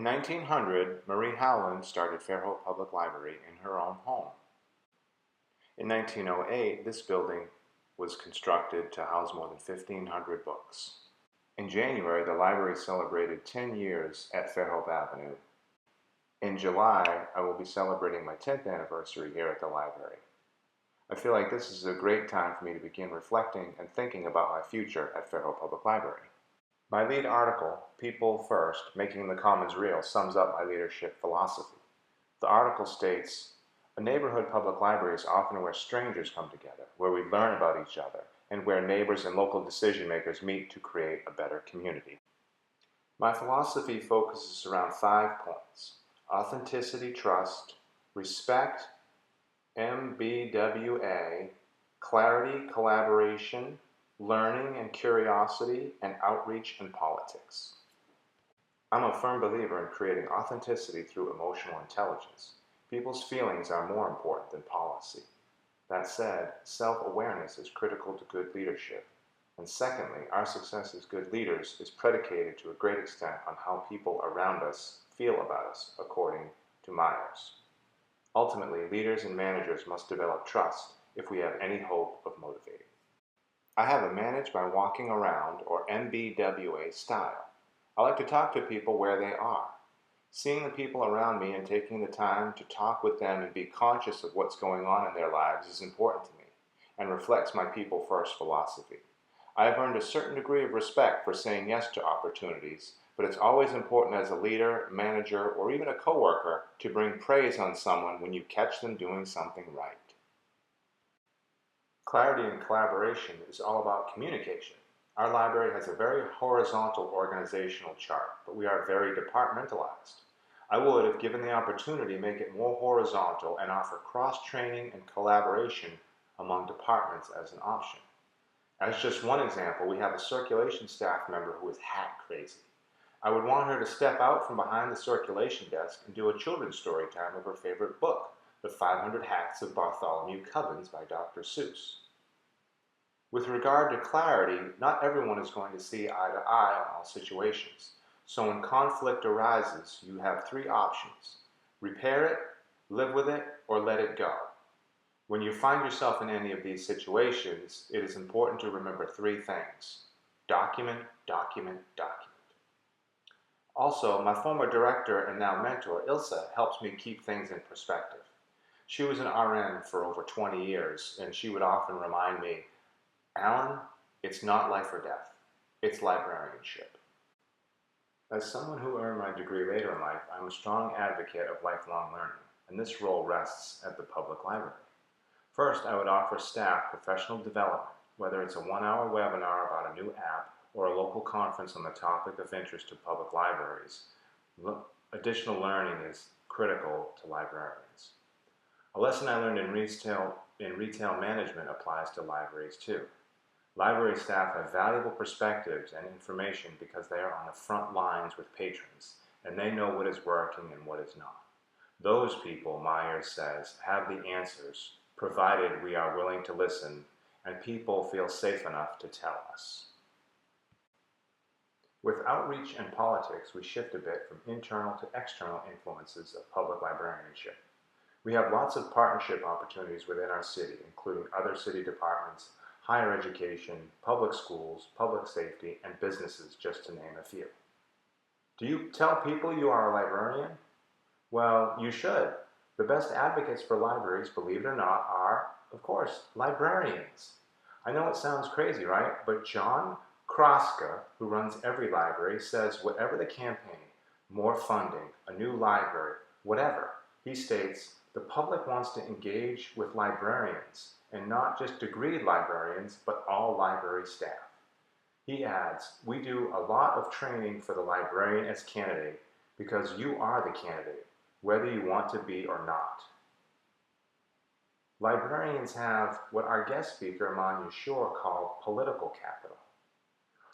1900, Marie Howland started Fairhope Public Library in her own home. In 1908, this building was constructed to house more than 1,500 books. In January, the library celebrated 10 years at Fairhope Avenue. In July, I will be celebrating my 10th anniversary here at the library. I feel like this is a great time for me to begin reflecting and thinking about my future at Fairhope Public Library. My lead article, People First, Making the Commons Real, sums up my leadership philosophy. The article states, a neighborhood public library is often where strangers come together, where we learn about each other, and where neighbors and local decision makers meet to create a better community. My philosophy focuses around 5 points: authenticity, trust, respect, MBWA, clarity, collaboration, learning and curiosity, and outreach and politics. I'm a firm believer in creating authenticity through emotional intelligence. People's feelings are more important than policy. That said, self-awareness is critical to good leadership. And secondly, our success as good leaders is predicated to a great extent on how people around us feel about us, according to Myers. Ultimately, leaders and managers must develop trust if we have any hope of motivating. I have a manage by walking around, or MBWA, style. I like to talk to people where they are. Seeing the people around me and taking the time to talk with them and be conscious of what's going on in their lives is important to me and reflects my people first philosophy. I have earned a certain degree of respect for saying yes to opportunities, but it's always important as a leader, manager, or even a coworker to bring praise on someone when you catch them doing something right. Clarity and collaboration is all about communication. Our library has a very horizontal organizational chart, but we are very departmentalized. I would, if given the opportunity, make it more horizontal and offer cross-training and collaboration among departments as an option. As just one example, we have a circulation staff member who is hat crazy. I would want her to step out from behind the circulation desk and do a children's story time of her favorite book, The 500 Hats of Bartholomew Cubbins by Dr. Seuss. With regard to clarity, not everyone is going to see eye to eye on all situations. So when conflict arises, you have 3 options: repair it, live with it, or let it go. When you find yourself in any of these situations, it is important to remember 3 things: document, document, document. Also, my former director and now mentor, Ilsa, helps me keep things in perspective. She was an RN for over 20 years, and she would often remind me, Alan, it's not life or death, it's librarianship. As someone who earned my degree later in life, I'm a strong advocate of lifelong learning, and this role rests at the public library. First, I would offer staff professional development, whether it's a 1-hour webinar about a new app or a local conference on the topic of interest to public libraries. Additional learning is critical to librarians. A lesson I learned in retail management applies to libraries too. Library staff have valuable perspectives and information because they are on the front lines with patrons, and they know what is working and what is not. Those people, Myers says, have the answers, provided we are willing to listen and people feel safe enough to tell us. With outreach and politics, we shift a bit from internal to external influences of public librarianship. We have lots of partnership opportunities within our city, including other city departments, higher education, public schools, public safety, and businesses, just to name a few. Do you tell people you are a librarian? Well, you should. The best advocates for libraries, believe it or not, are, of course, librarians. I know it sounds crazy, right? But John Kroska, who runs every library, says whatever the campaign, more funding, a new library, whatever, he states, the public wants to engage with librarians, and not just degreed librarians, but all library staff. He adds, we do a lot of training for the librarian as candidate because you are the candidate, whether you want to be or not. Librarians have what our guest speaker, Manya Shore, called political capital.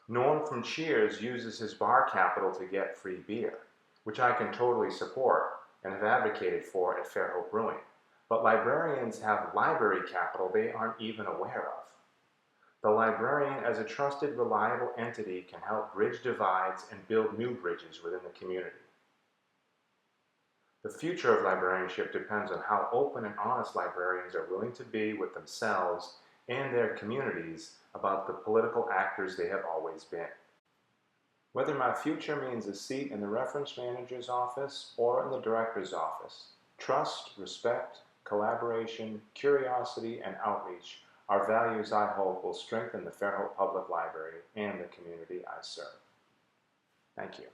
Norm from Cheers uses his bar capital to get free beer, which I can totally support and have advocated for at Fairhope Brewing. But librarians have library capital they aren't even aware of. The librarian, as a trusted, reliable entity, can help bridge divides and build new bridges within the community. The future of librarianship depends on how open and honest librarians are willing to be with themselves and their communities about the political actors they have always been. Whether my future means a seat in the reference manager's office or in the director's office, trust, respect, collaboration, curiosity, and outreach are values I hope will strengthen the Fairhope Public Library and the community I serve. Thank you.